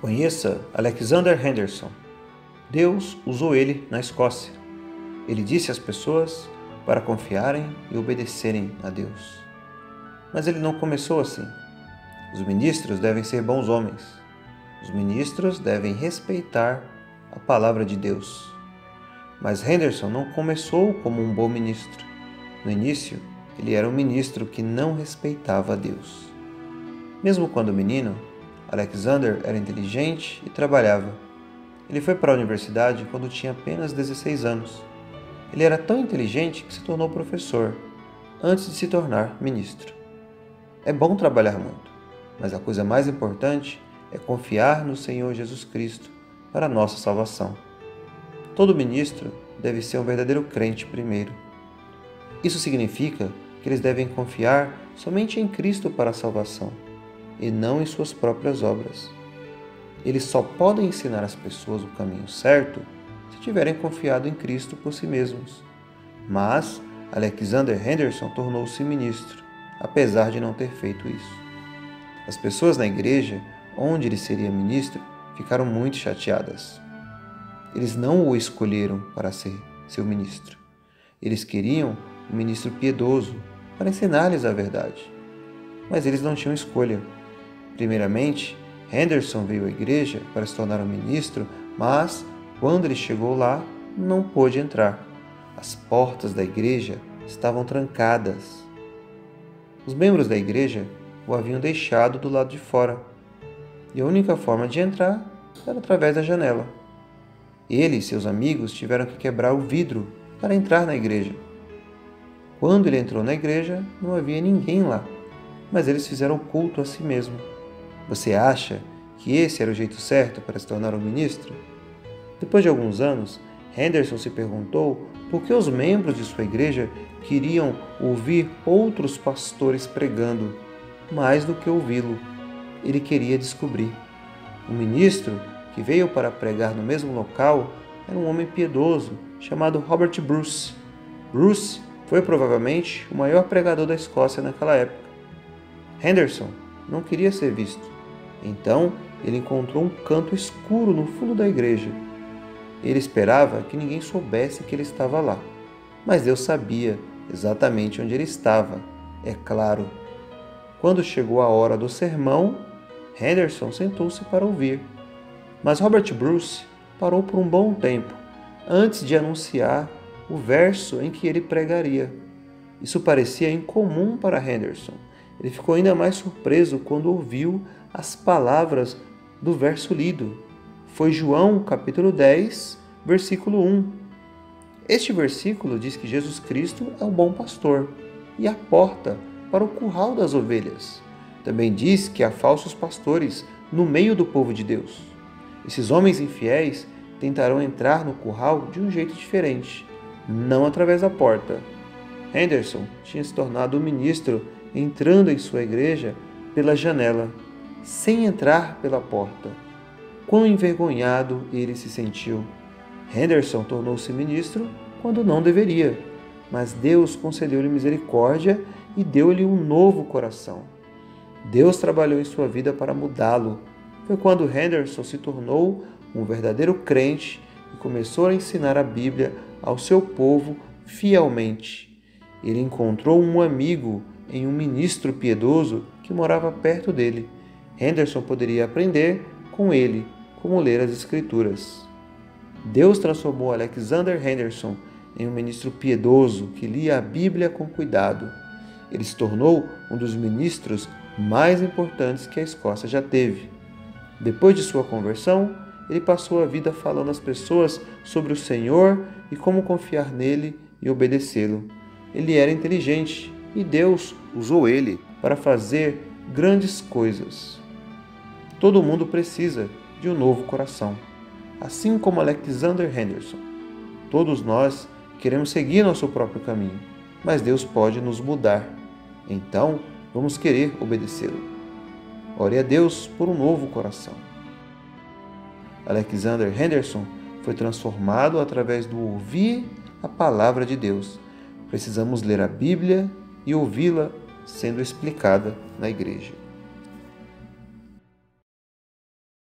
Conheça Alexander Henderson. Deus usou ele na Escócia. Ele disse às pessoas para confiarem e obedecerem a Deus. Mas ele não começou assim. Os ministros devem ser bons homens. Os ministros devem respeitar a palavra de Deus. Mas Henderson não começou como um bom ministro. No início, ele era um ministro que não respeitava a Deus. Mesmo quando menino, Alexander era inteligente e trabalhava. Ele foi para a universidade quando tinha apenas 16 anos. Ele era tão inteligente que se tornou professor, antes de se tornar ministro. É bom trabalhar muito, mas a coisa mais importante é confiar no Senhor Jesus Cristo para a nossa salvação. Todo ministro deve ser um verdadeiro crente primeiro. Isso significa que eles devem confiar somente em Cristo para a salvação, e não em suas próprias obras. Eles só podem ensinar às pessoas o caminho certo se tiverem confiado em Cristo por si mesmos. Mas Alexander Henderson tornou-se ministro, apesar de não ter feito isso. As pessoas na igreja, onde ele seria ministro, ficaram muito chateadas. Eles não o escolheram para ser seu ministro. Eles queriam um ministro piedoso para ensinar-lhes a verdade. Mas eles não tinham escolha. Primeiramente, Henderson veio à igreja para se tornar um ministro, mas, quando ele chegou lá, não pôde entrar. As portas da igreja estavam trancadas. Os membros da igreja o haviam deixado do lado de fora, e a única forma de entrar era através da janela. Ele e seus amigos tiveram que quebrar o vidro para entrar na igreja. Quando ele entrou na igreja, não havia ninguém lá, mas eles fizeram culto a si mesmo. Você acha que esse era o jeito certo para se tornar um ministro? Depois de alguns anos, Henderson se perguntou por que os membros de sua igreja queriam ouvir outros pastores pregando, mais do que ouvi-lo. Ele queria descobrir. O ministro que veio para pregar no mesmo local era um homem piedoso chamado Robert Bruce. Bruce foi provavelmente o maior pregador da Escócia naquela época. Henderson não queria ser visto. Então, ele encontrou um canto escuro no fundo da igreja. Ele esperava que ninguém soubesse que ele estava lá. Mas Deus sabia exatamente onde ele estava, é claro. Quando chegou a hora do sermão, Henderson sentou-se para ouvir. Mas Robert Bruce parou por um bom tempo, antes de anunciar o verso em que ele pregaria. Isso parecia incomum para Henderson. Ele ficou ainda mais surpreso quando ouviu as palavras do verso lido. Foi João, capítulo 10, versículo 1. Este versículo diz que Jesus Cristo é o bom pastor e a porta para o curral das ovelhas. Também diz que há falsos pastores no meio do povo de Deus. Esses homens infiéis tentarão entrar no curral de um jeito diferente, não através da porta. Henderson tinha se tornado um ministro entrando em sua igreja pela janela, sem entrar pela porta. Quão envergonhado ele se sentiu. Henderson tornou-se ministro quando não deveria, mas Deus concedeu-lhe misericórdia e deu-lhe um novo coração. Deus trabalhou em sua vida para mudá-lo. Foi quando Henderson se tornou um verdadeiro crente e começou a ensinar a Bíblia ao seu povo fielmente. Ele encontrou um amigo em um ministro piedoso que morava perto dele. Henderson poderia aprender com ele como ler as Escrituras. Deus transformou Alexander Henderson em um ministro piedoso que lia a Bíblia com cuidado. Ele se tornou um dos ministros mais importantes que a Escócia já teve. Depois de sua conversão, ele passou a vida falando às pessoas sobre o Senhor e como confiar nele e obedecê-lo. Ele era inteligente e Deus usou ele para fazer grandes coisas. Todo mundo precisa de um novo coração, assim como Alexander Henderson. Todos nós queremos seguir nosso próprio caminho, mas Deus pode nos mudar. Então, vamos querer obedecê-lo. Ore a Deus por um novo coração. Alexander Henderson foi transformado através do ouvir a palavra de Deus. Precisamos ler a Bíblia e ouvi-la sendo explicada na igreja.